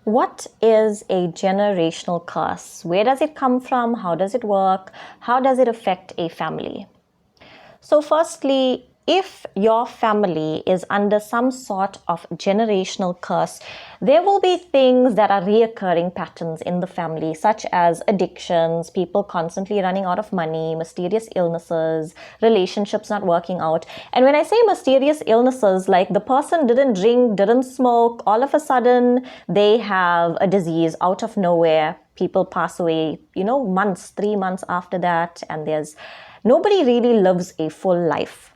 What is a generational curse? Where does it come from? How does it work? How does it affect a family? So firstly, if your family is under some sort of generational curse, there will be things that are reoccurring patterns in the family, such as addictions, people constantly running out of money, mysterious illnesses, relationships not working out. And when I say mysterious illnesses, like the person didn't drink, didn't smoke, all of a sudden they have a disease out of nowhere. People pass away, 3 months after that, and nobody really lives a full life.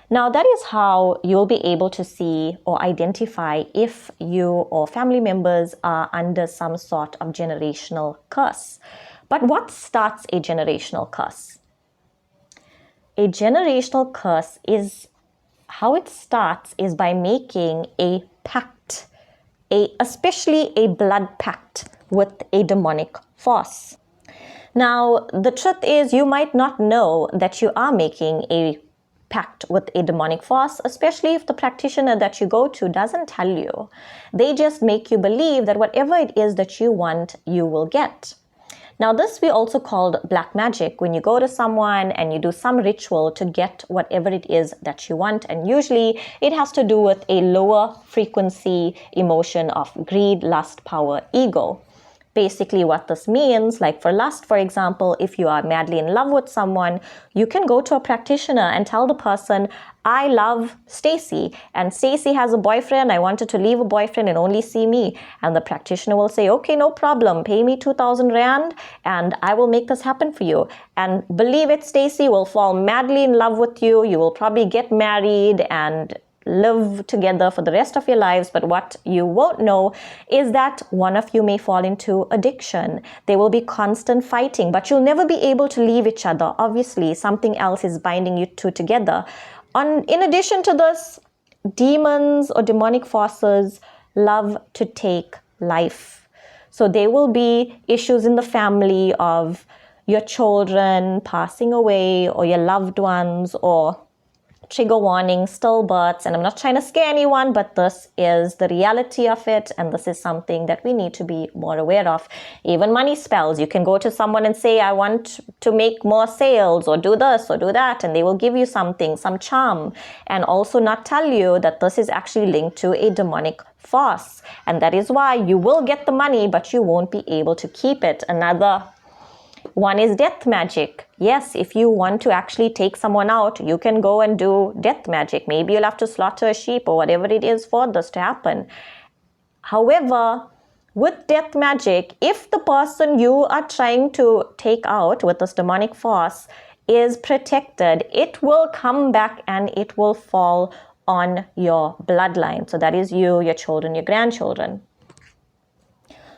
Now, that is how you'll be able to see or identify if you or family members are under some sort of generational curse. But what starts a generational curse? A generational curse is how it starts is by making a pact, especially a blood pact with a demonic force. Now, the truth is you might not know that you are making a pact with a demonic force, especially if the practitioner that you go to doesn't tell you. They just make you believe that whatever it is that you want, you will get. Now, this we also called black magic, when you go to someone and you do some ritual to get whatever it is that you want. And usually it has to do with a lower frequency emotion of greed, lust, power, ego. Basically what this means, like for lust, for example, if you are madly in love with someone, you can go to a practitioner and tell the person, I love Stacy, and Stacy has a boyfriend. I wanted to leave a boyfriend and only see me. And the practitioner will say, okay, no problem. Pay me 2,000 Rand and I will make this happen for you. And believe it, Stacy will fall madly in love with you. You will probably get married and live together for the rest of your lives. But what you won't know is that one of you may fall into addiction. There will be constant fighting, but you'll never be able to leave each other. Obviously, something else is binding you two together. In addition to this, demons or demonic forces love to take life. So there will be issues in the family of your children passing away or your loved ones, or trigger warning, stillbirths. And I'm not trying to scare anyone, but this is the reality of it. And this is something that we need to be more aware of. Even money spells. You can go to someone and say, I want to make more sales, or do this or do that. And they will give you something, some charm, and also not tell you that this is actually linked to a demonic force. And that is why you will get the money, but you won't be able to keep it. Another one is death magic. Yes, if you want to actually take someone out, you can go and do death magic. Maybe you'll have to slaughter a sheep or whatever it is for this to happen. However, with death magic, if the person you are trying to take out with this demonic force is protected, it will come back and it will fall on your bloodline. So that is you, your children, your grandchildren.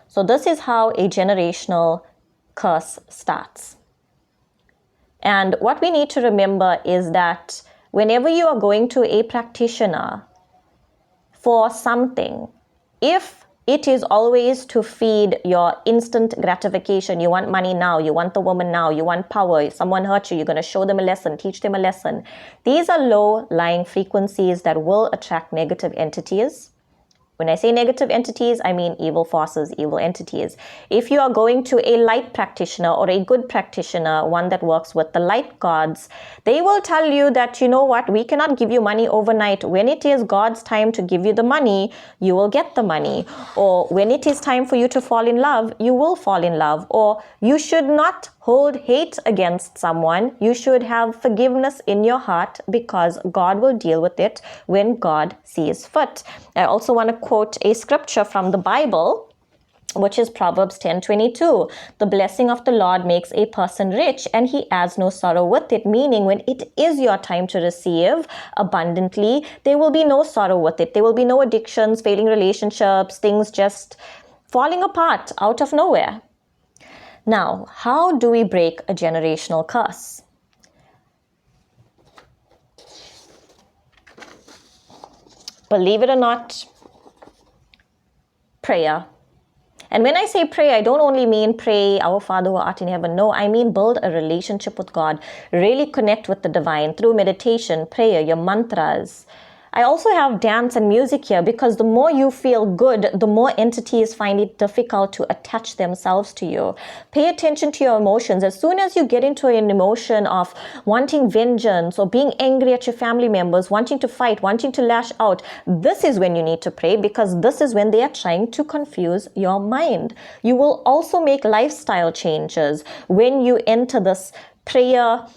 So this is how a generational curse starts. And what we need to remember is that whenever you are going to a practitioner for something, if it is always to feed your instant gratification, you want money now, you want the woman now, you want power, if someone hurt you, you're going to show them a lesson, teach them a lesson. These are low-lying frequencies that will attract negative entities. When I say negative entities, I mean evil forces, evil entities. If you are going to a light practitioner or a good practitioner, one that works with the light gods, they will tell you that, you know what, we cannot give you money overnight. When it is God's time to give you the money, you will get the money. Or when it is time for you to fall in love, you will fall in love. Or you should not hold hate against someone. You should have forgiveness in your heart, because God will deal with it when God sees fit. I also want to quote a scripture from the Bible, which is Proverbs 10:22. The blessing of the Lord makes a person rich, and he adds no sorrow with it. Meaning, when it is your time to receive abundantly, there will be no sorrow with it. There will be no addictions, failing relationships, things just falling apart out of nowhere. Now, how do we break a generational curse? Believe it or not, prayer. And when I say pray, I don't only mean pray, Our Father who art in heaven. No, I mean build a relationship with God. Really connect with the divine through meditation, prayer, your mantras. I also have dance and music here because the more you feel good, the more entities find it difficult to attach themselves to you. Pay attention to your emotions. As soon as you get into an emotion of wanting vengeance or being angry at your family members, wanting to fight, wanting to lash out, this is when you need to pray, because this is when they are trying to confuse your mind. You will also make lifestyle changes when you enter this prayer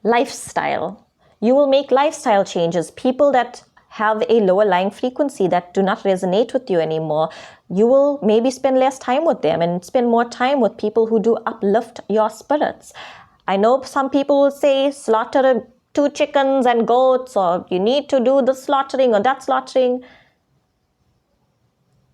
lifestyle. You will make lifestyle changes. People that have a lower lying frequency, that do not resonate with you anymore, you will maybe spend less time with them and spend more time with people who do uplift your spirits. I know some people will say slaughter 2 chickens and goats, or you need to do the slaughtering or that slaughtering.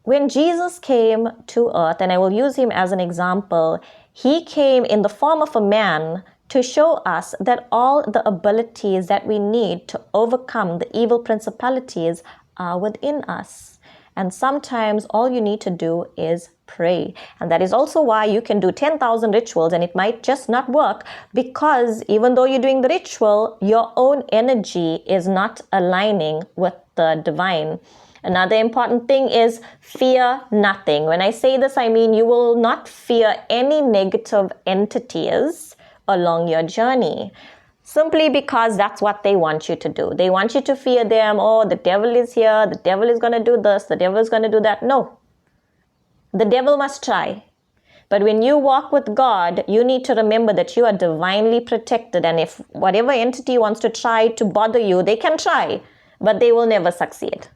When Jesus came to earth, and I will use him as an example, he came in the form of a man to show us that all the abilities that we need to overcome the evil principalities are within us. And sometimes all you need to do is pray. And that is also why you can do 10,000 rituals and it might just not work, because even though you're doing the ritual, your own energy is not aligning with the divine. Another important thing is fear nothing. When I say this, I mean you will not fear any negative entities along your journey, simply because that's what they want you to do. They want you to fear them. Oh, the devil is here. The devil is going to do this. The devil is going to do that. No. The devil must try. But when you walk with God, you need to remember that you are divinely protected. And if whatever entity wants to try to bother you, they can try, but they will never succeed.